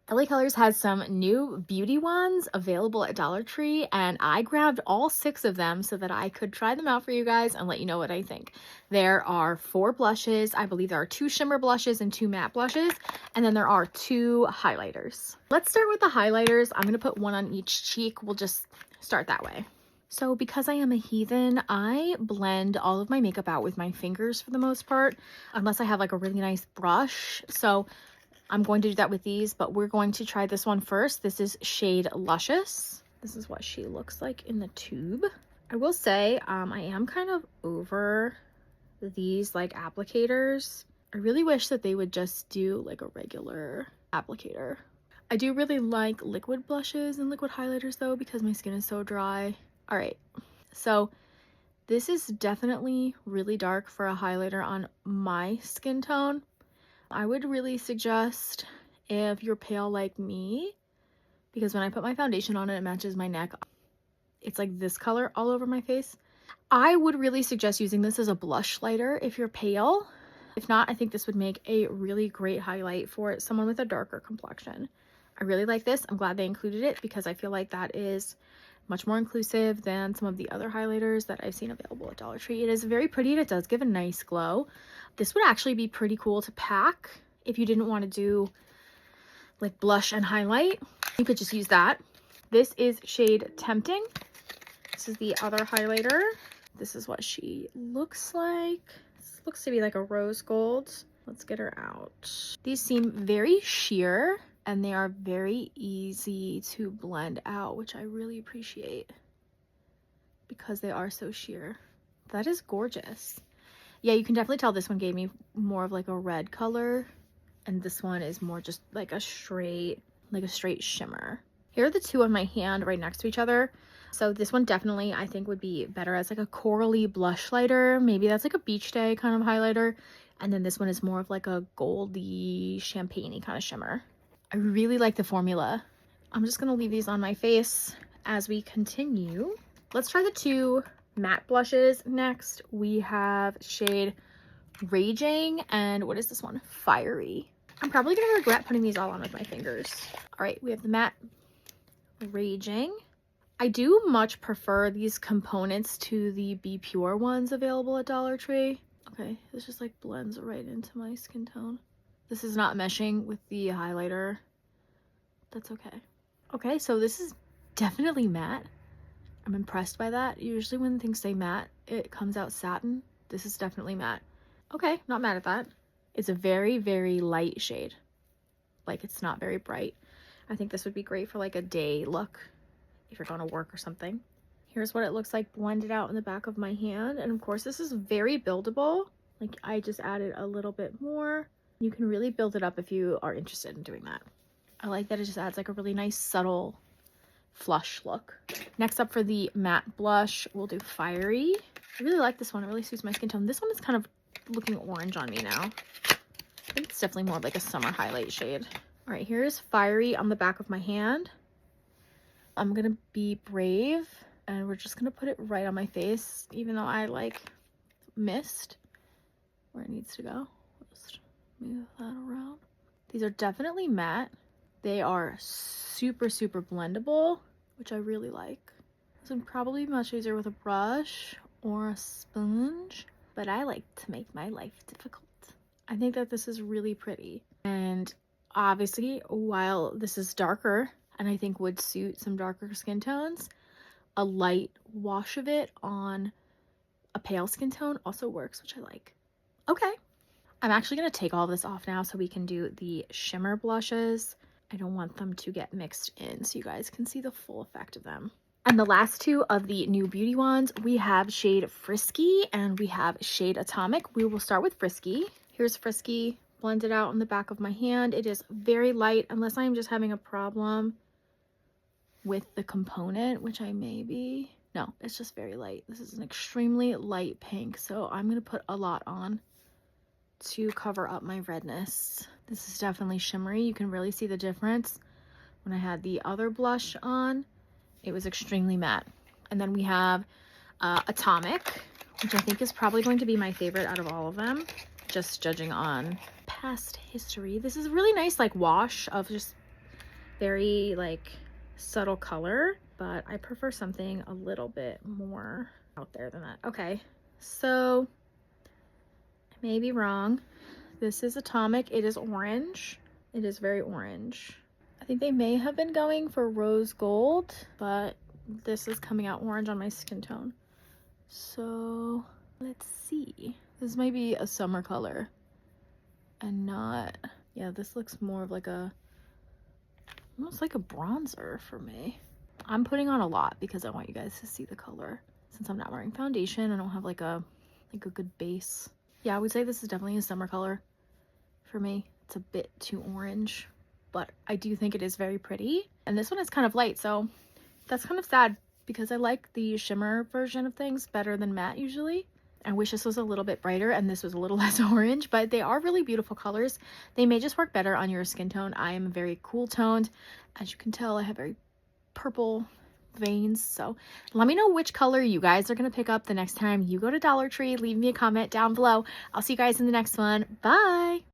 LA Colors has some new beauty ones available at Dollar Tree, and I grabbed all 6 of them so that I could try them out for you guys and let you know what I think. There are 4 blushes. I believe there are 2 shimmer blushes and 2 matte blushes, and then there are 2 highlighters. Let's start with the highlighters. I'm going to put one on each cheek. We'll just start that way. So because I am a heathen, I blend all of my makeup out with my fingers for the most part, unless I have like a really nice brush. So I'm going to do that with these, but we're going to try this one first. This is shade Luscious. This is what she looks like in the tube. I will say, I am kind of over these like applicators. I really wish that they would just do like a regular applicator. I do really like liquid blushes and liquid highlighters though, because my skin is so dry. All right, so this is definitely really dark for a highlighter on my skin tone. I would really suggest, if you're pale like me, because when I put my foundation on it matches my neck. It's like this color all over my face. I would really suggest using this as a blush lighter if you're pale. If not, I think this would make a really great highlight for someone with a darker complexion. I really like this. I'm glad they included it because I feel like that is much more inclusive than some of the other highlighters that I've seen available at Dollar Tree. It is very pretty and it does give a nice glow. This would actually be pretty cool to pack if you didn't want to do like blush and highlight. You could just use that. This is shade Tempting. This is the other highlighter. This is what she looks like. This looks to be like a rose gold. Let's get her out. These seem very sheer and they are very easy to blend out, which I really appreciate because they are so sheer. That is gorgeous. Yeah, you can definitely tell this one gave me more of like a red color, and this one is more just like a straight shimmer. Here are the 2 on my hand right next to each other. So this one definitely I think would be better as like a corally blush lighter. Maybe that's like a beach day kind of highlighter. And then this one is more of like a goldy, champagne-y kind of shimmer. I really like the formula. I'm just gonna leave these on my face as we continue. Let's try the 2 matte blushes next. We have shade Raging and what is this one? Fiery. I'm probably gonna regret putting these all on with my fingers. All right, we have the matte Raging. I do much prefer these components to the Be Pure ones available at Dollar Tree. Okay, this just like blends right into my skin tone. This is not meshing with the highlighter. That's okay. Okay, so this is definitely matte. I'm impressed by that. Usually when things say matte, it comes out satin. This is definitely matte. Okay, not mad at that. It's a very, very light shade. Like, it's not very bright. I think this would be great for like a day look if you're going to work or something. Here's what it looks like blended out in the back of my hand. And of course, this is very buildable. Like, I just added a little bit more. You can really build it up if you are interested in doing that. I like that it just adds like a really nice subtle flush look. Next up for the matte blush, we'll do Fiery. I really like this one. It really suits my skin tone. This one is kind of looking orange on me now. I think it's definitely more of like a summer highlight shade. All right, here's Fiery on the back of my hand. I'm gonna be brave and we're just gonna put it right on my face, even though I like missed where it needs to go. Just move that around. These are definitely matte. They are super, super blendable, which I really like. This would probably be much easier with a brush or a sponge, but I like to make my life difficult. I think that this is really pretty. And obviously, while this is darker, and I think would suit some darker skin tones, a light wash of it on a pale skin tone also works, which I like. Okay, I'm actually going to take all this off now so we can do the shimmer blushes. I don't want them to get mixed in so you guys can see the full effect of them. And the last 2 of the new beauty ones, we have shade Frisky and we have shade Atomic. We will start with Frisky. Here's Frisky blended out on the back of my hand. It is very light, unless I'm just having a problem with the component, which I may be. No, it's just very light. This is an extremely light pink, so I'm going to put a lot on to cover up my redness. This is definitely shimmery. You can really see the difference. When I had the other blush on, it was extremely matte. And then we have Atomic, which I think is probably going to be my favorite out of all of them, just judging on past history. This is a really nice like wash of just very like subtle color, but I prefer something a little bit more out there than that. Okay, so I may be wrong. This is Atomic. It is orange. It is very orange. I think they may have been going for rose gold, but this is coming out orange on my skin tone. So let's see. This might be a summer color and not, yeah, this looks more of like a, almost like a bronzer for me. I'm putting on a lot because I want you guys to see the color. Since I'm not wearing foundation, I don't have like a good base. Yeah, I would say this is definitely a summer color for me. It's a bit too orange, but I do think it is very pretty. And this one is kind of light, so that's kind of sad because I like the shimmer version of things better than matte usually. I wish this was a little bit brighter and this was a little less orange, but they are really beautiful colors. They may just work better on your skin tone. I am very cool toned. As you can tell, I have very purple veins. So let me know which color you guys are going to pick up the next time you go to Dollar Tree. Leave me a comment down below. I'll see you guys in the next one. Bye.